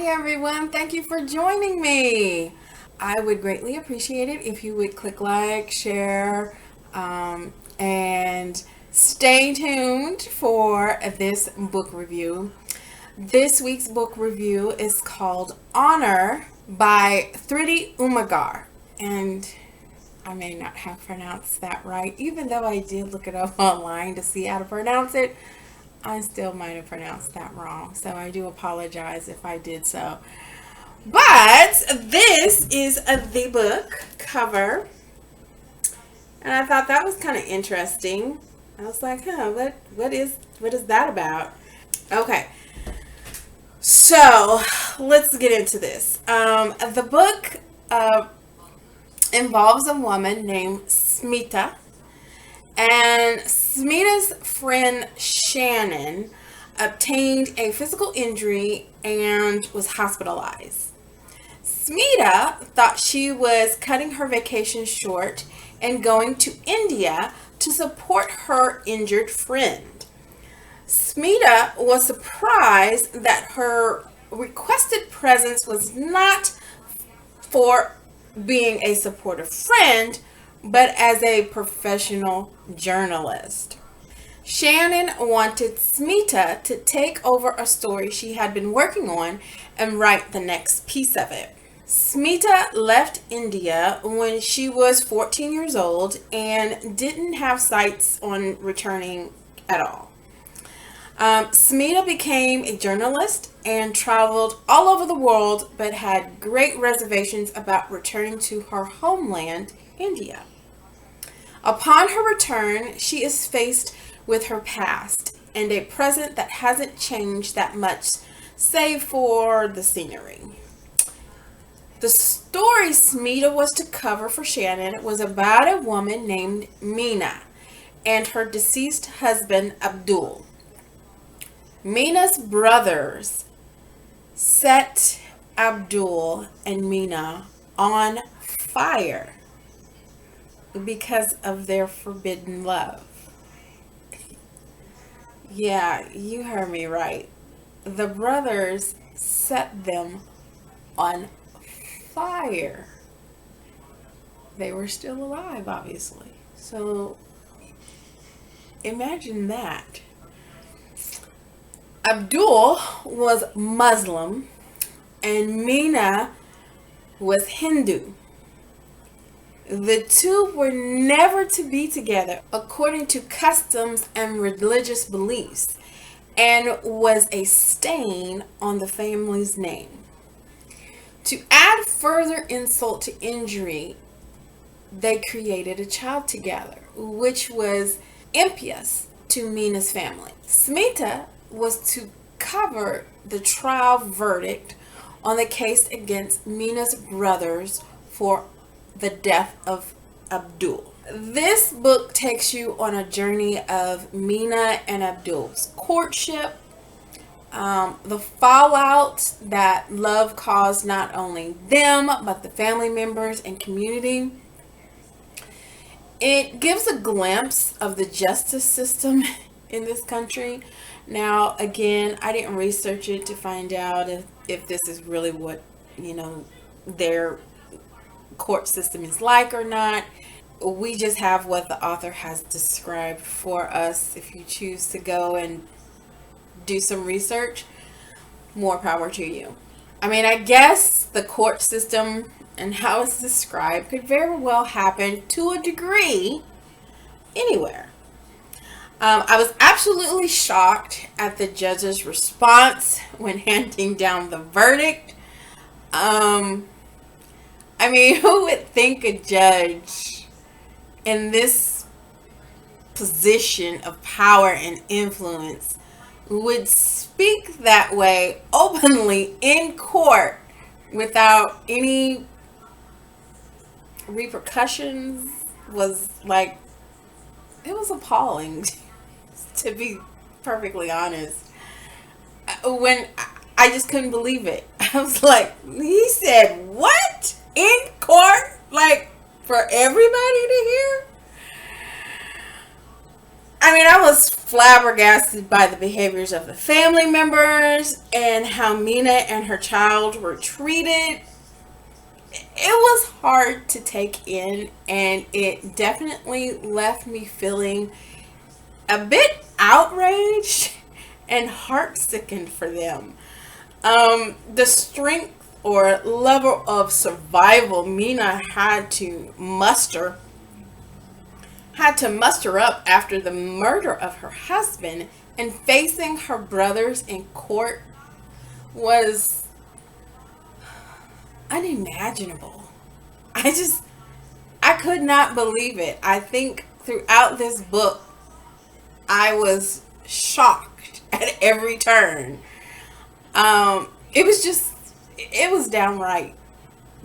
everyone. Thank you for joining me. I would greatly appreciate it if you would click like, share, and stay tuned for this book review. This week's book review is called Honor by Thrity Umrigar. And I may not have pronounced that right, even though I did look it up online to see how to pronounce it. I still might have pronounced that wrong, so I do apologize if I did so. But this is the book cover, and I thought that was kind of interesting. I was like, what is that about? Okay, so let's get into this. The book involves a woman named Smita. And Smita's friend Shannon obtained a physical injury and was hospitalized. Smita thought she was cutting her vacation short and going to India to support her injured friend. Smita was surprised that her requested presence was not for being a supportive friend, but as a professional journalist. Shannon wanted Smita to take over a story she had been working on and write the next piece of it. Smita left India when she was 14 years old and didn't have sights on returning at all. Smita became a journalist and traveled all over the world, but had great reservations about returning to her homeland, India. Upon her return, she is faced with her past and a present that hasn't changed that much, save for the scenery. The story Smita was to cover for Shannon was about a woman named Meena and her deceased husband, Abdul. Meena's brothers set Abdul and Meena on fire because of their forbidden love. Yeah, you heard me right. The brothers set them on fire. They were still alive, obviously. So imagine that. Abdul was Muslim and Meena was Hindu. The two were never to be together according to customs and religious beliefs, and was a stain on the family's name. To add further insult to injury, they created a child together, which was impious to Meena's family. Smita was to cover the trial verdict on the case against Meena's brothers for the death of Abdul. This book takes you on a journey of Meena and Abdul's courtship, the fallout that love caused not only them, but the family members and community. It gives a glimpse of the justice system in this country. Now, again, I didn't research it to find out if this is really what, their court system is like or not. We just have what the author has described for us. If you choose to go and do some research, more power to you. I mean, I guess the court system and how it's described could very well happen to a degree anywhere. I was absolutely shocked at the judge's response when handing down the verdict. I mean, who would think a judge in this position of power and influence would speak that way openly in court without any repercussions? Was like, it was appalling, to be perfectly honest. When I just couldn't believe it. I was like, he said what? In court? Like, for everybody to hear? I mean, I was flabbergasted by the behaviors of the family members and how Mina and her child were treated. It was hard to take in, and it definitely left me feeling a bit outraged and heart-sickened for them. The strength or level of survival Mina had to muster up after the murder of her husband and facing her brothers in court was unimaginable. I could not believe it. I think throughout this book, I was shocked at every turn. It was downright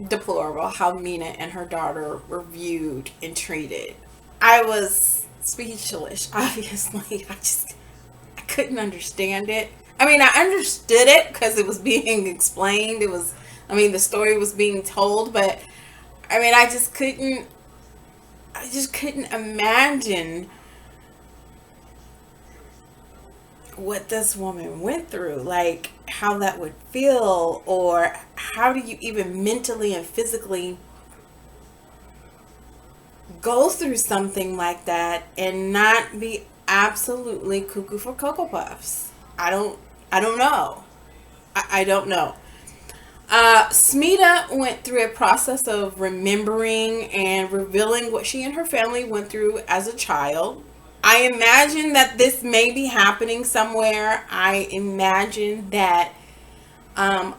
deplorable how Mina and her daughter were viewed and treated. I was speechless, obviously. I couldn't understand it. I mean, I understood it because it was being explained. The story was being told, but I mean, I just couldn't imagine what this woman went through, like how that would feel, or how do you even mentally and physically go through something like that and not be absolutely cuckoo for Cocoa Puffs. I don't know. I don't know. Smita went through a process of remembering and revealing what she and her family went through as a child. I imagine that this may be happening somewhere. I imagine that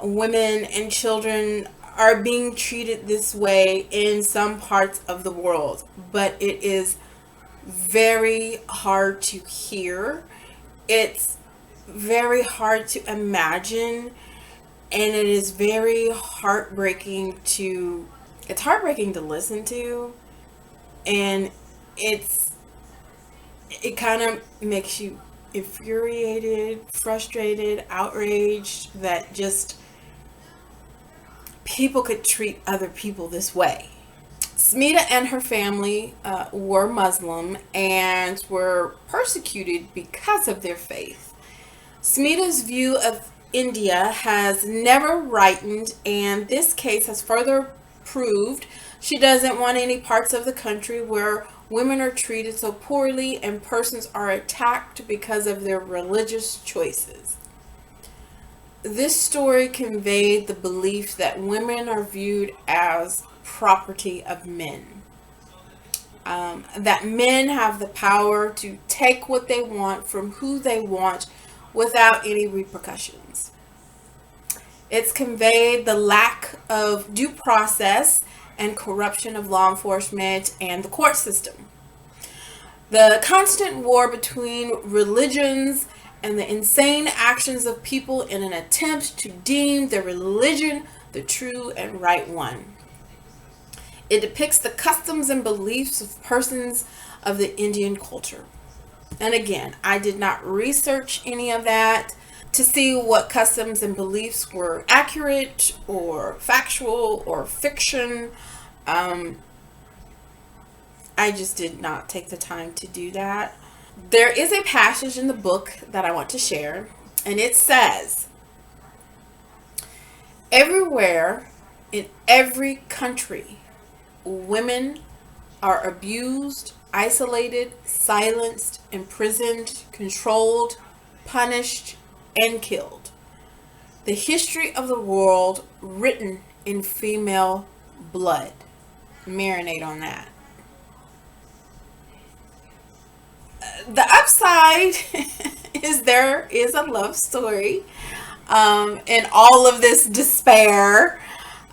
women and children are being treated this way in some parts of the world, but it is very hard to hear. It's very hard to imagine, and it is very heartbreaking to listen to, and it kind of makes you infuriated, frustrated, outraged that just people could treat other people this way. Smita and her family were Muslim and were persecuted because of their faith. Smita's view of India has never rightened, and this case has further proved she doesn't want any parts of the country where women are treated so poorly and persons are attacked because of their religious choices. This story conveyed the belief that women are viewed as property of men. That men have the power to take what they want from who they want without any repercussions. It's conveyed the lack of due process and corruption of law enforcement and the court system. The constant war between religions and the insane actions of people in an attempt to deem their religion the true and right one. It depicts the customs and beliefs of persons of the Indian culture. And again, I did not research any of that to see what customs and beliefs were accurate or factual or fiction. I just did not take the time to do that. There is a passage in the book that I want to share, and it says, everywhere, in every country, women are abused, isolated, silenced, imprisoned, controlled, punished, and killed. The history of the world written in female blood. Marinate on that. The upside is there is a love story in all of this despair.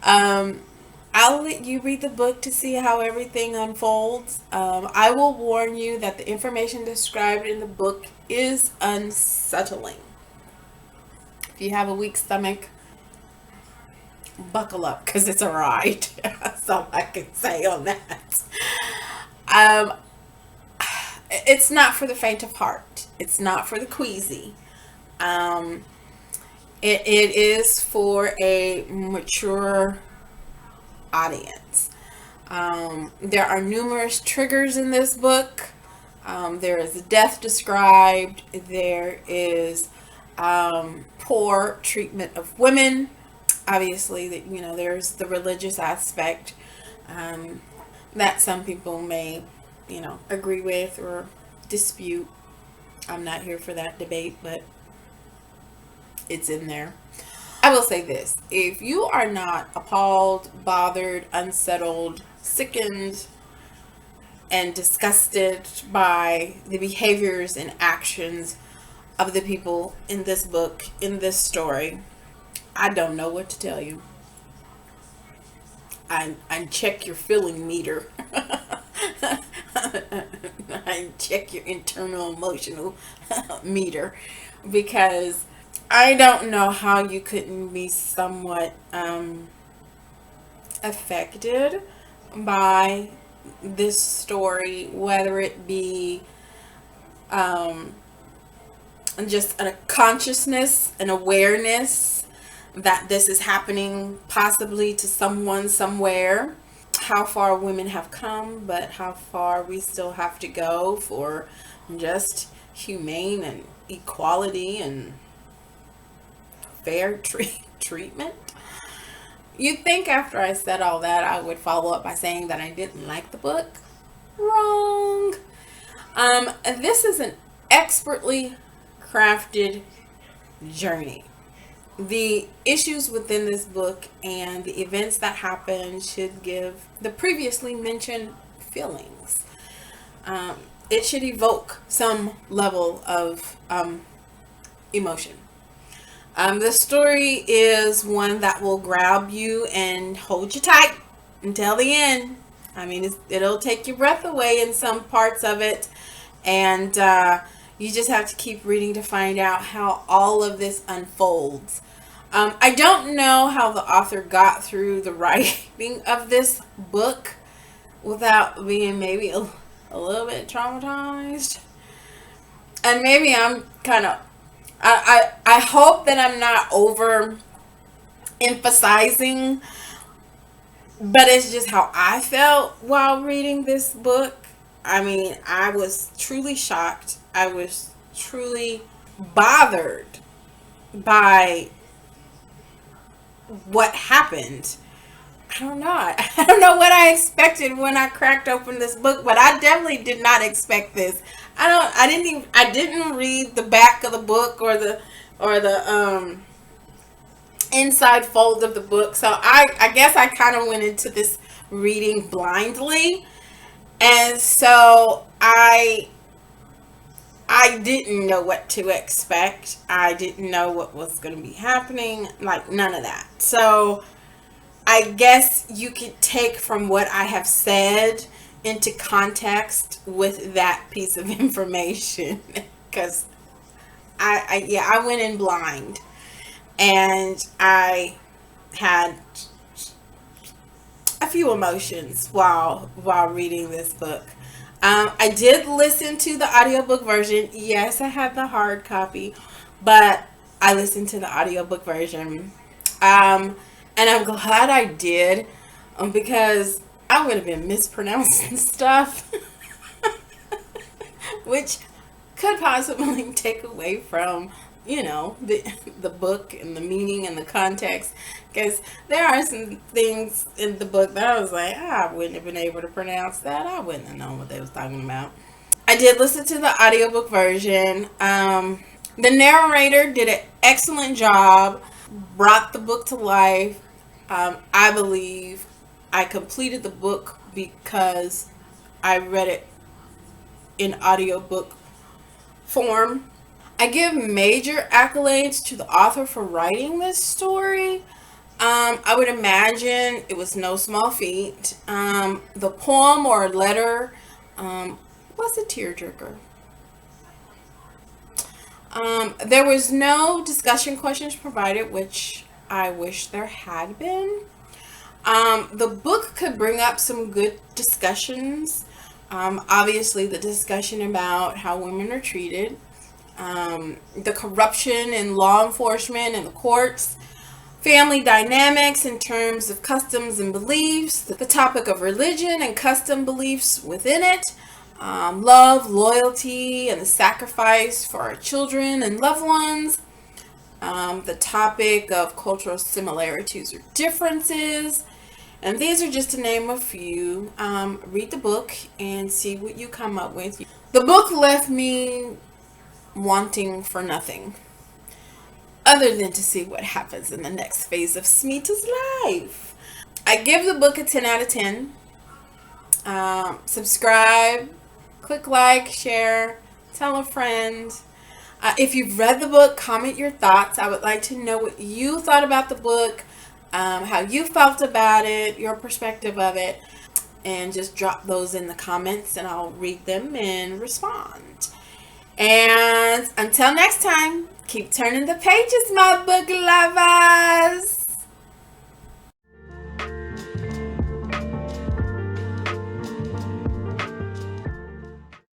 I'll let you read the book to see how everything unfolds. I will warn you that the information described in the book is unsettling. If you have a weak stomach, buckle up because it's a ride. That's all I can say on that. It's not for the faint of heart. It's not for the queasy. It is for a mature audience. There are numerous triggers in this book. There is death described. There is poor treatment of women. Obviously, that there's the religious aspect um, that some people may agree with or dispute. I'm not here for that debate, but it's in there. I will say this: if you are not appalled, bothered, unsettled, sickened, and disgusted by the behaviors and actions of the people in this book, in this story, I don't know what to tell you. I check your feeling meter. I check your internal emotional meter, because I don't know how you couldn't be somewhat affected by this story, whether it be um, just a consciousness, an awareness that this is happening possibly to someone somewhere. How far women have come, but how far we still have to go for just humane and equality and fair treatment. You'd think after I said all that, I would follow up by saying that I didn't like the book. Wrong. This is an expertly crafted journey. The issues within this book and the events that happen should give the previously mentioned feelings. It should evoke some level of emotion. The story is one that will grab you and hold you tight until the end. I mean, it'll take your breath away in some parts of it, and you just have to keep reading to find out how all of this unfolds. I don't know how the author got through the writing of this book without being maybe a little bit traumatized. And maybe I'm kind of, I hope that I'm not over emphasizing, but it's just how I felt while reading this book. I mean, I was truly shocked. I was truly bothered by what happened. I don't know. I don't know what I expected when I cracked open this book, but I definitely did not expect this. I didn't read the back of the book or the inside fold of the book. So I guess I kind of went into this reading blindly. And so I didn't know what to expect. I didn't know what was going to be happening, like none of that. So I guess you could take from what I have said into context with that piece of information, because I went in blind, and I had a few emotions while reading this book. I did listen to the audiobook version. Yes, I have the hard copy, but I listened to the audiobook version. And I'm glad I did, because I would have been mispronouncing stuff, which could possibly take away from, the book and the meaning and the context. Because there are some things in the book that I was like, I wouldn't have been able to pronounce that. I wouldn't have known what they was talking about. I did listen to the audiobook version. The narrator did an excellent job, brought the book to life. I believe I completed the book because I read it in audiobook form. I give major accolades to the author for writing this story. I would imagine it was no small feat. The poem or letter was a tearjerker. There was no discussion questions provided, which I wish there had been. The book could bring up some good discussions. Obviously, the discussion about how women are treated, the corruption in law enforcement and the courts, family dynamics in terms of customs and beliefs, the topic of religion and custom beliefs within it, love, loyalty, and the sacrifice for our children and loved ones. The topic of cultural similarities or differences. And these are just to name a few. Read the book and see what you come up with. The book left me wanting for nothing other than to see what happens in the next phase of Smita's life. I give the book a 10 out of 10. Subscribe, click like, share, tell a friend. If you've read the book, comment your thoughts. I would like to know what you thought about the book, how you felt about it, your perspective of it, and just drop those in the comments and I'll read them and respond. And until next time, keep turning the pages, my book lovers.